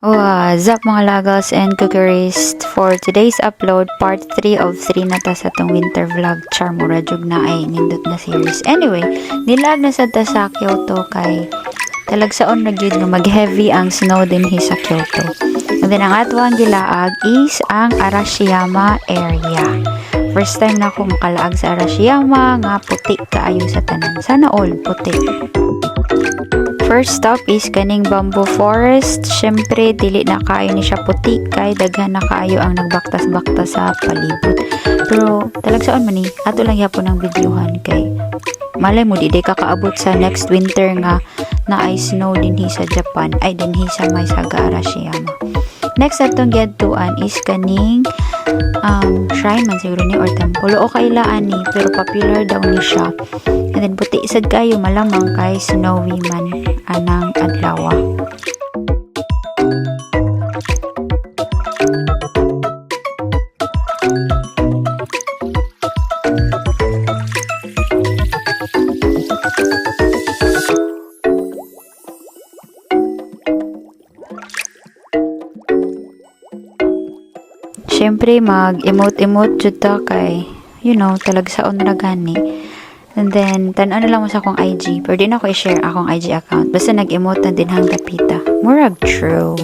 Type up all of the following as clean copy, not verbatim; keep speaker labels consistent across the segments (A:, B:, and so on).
A: What's up mga lagos and cookeries? For today's upload, part 3 of 3 na ta sa tong winter vlog. Char mo radyog na ay nindot na series. Anyway, nilag na sa ta sa Kyoto kay talagsaon na gyud nga mag-heavy ang snow din sa Kyoto. And then ang atwang gilaag is ang Arashiyama area. First time na ako makalaag sa Arashiyama nga puti kaayo sa tanan. Sana all puti. First stop is kaning bamboo forest. Syempre, dili na kayo ni siya puti kay daghan na kayo ang nagbaktas-baktas sa palibot. Pero talagsaon man ni, ato lang yapon ang videohan kay malay mo di kakaabot sa next winter nga na ay snow dinhi sa Japan ay dinhi sa may Saga Arashiyama. Next atong giadtuan is kaning shrine man siguro ni or temple o kailaan ni pero popular daw ni siya. And then puti isad kayo malamang kay snowy man anang adlaw. Siyempre mag-emote-emote jud ta kay talagsaon ra gani. And then, tan-ano lang mo sa akong IG. Pero di na ako i-share akong IG account. Basta nag-emote na din hang dapita. Murag true.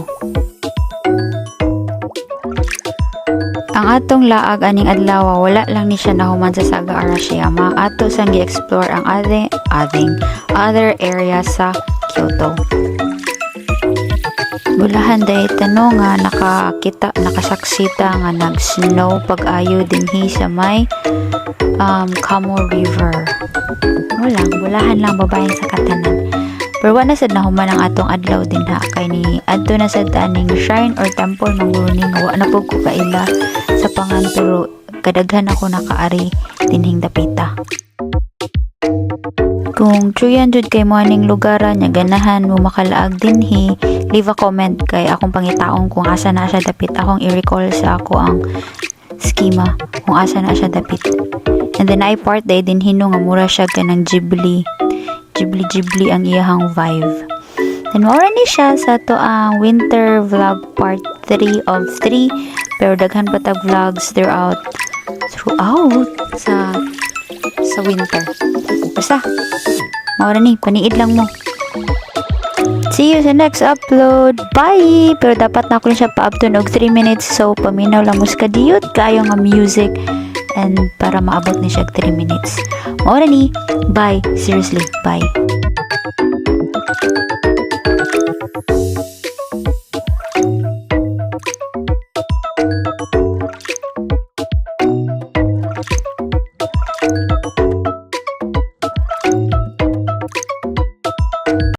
A: Ang atong laag aning adlaw, wala lang ni siya nahuman sa Saga Arashiyama. Ato sang gi-explore ang other area sa Kyoto. Bulahan day tanong nga nakasaksita nga nag-snow pag-ayo dinhi sa may Kamo River. Bulahan lang babayan sa katanan. Pero wala sad nahuman ang atong adlaw din ha kay ni adto na sad taning shrine or temple manguni nga wa na pud ko kaila sa pangan pero kadaghan ako nakaari dinhing dapita. Kung truyan jud kay mo aning lugaran nya ganahan mo makalaag dinhi, leave a comment kay akong pangitaon kung asa na siya dapit. Akong i-recall sa ako ang schema kung asa na siya dapit. And then I part day din hino nga mura siya kanang Ghibli ang iyahang vibe. Then mura ni siya sa to ang winter vlog part 3 of 3 pero daghan pa tag vlogs throughout sa winter. Basta mura ni paniid lang mo. See you sa next upload. Bye! Pero dapat na ako siya pa-upton og 3 minutes so paminaw lang mo sa kadiyot kayo nga music and para maabot ni siya 3 minutes. Mora ni. Bye. Seriously. Bye.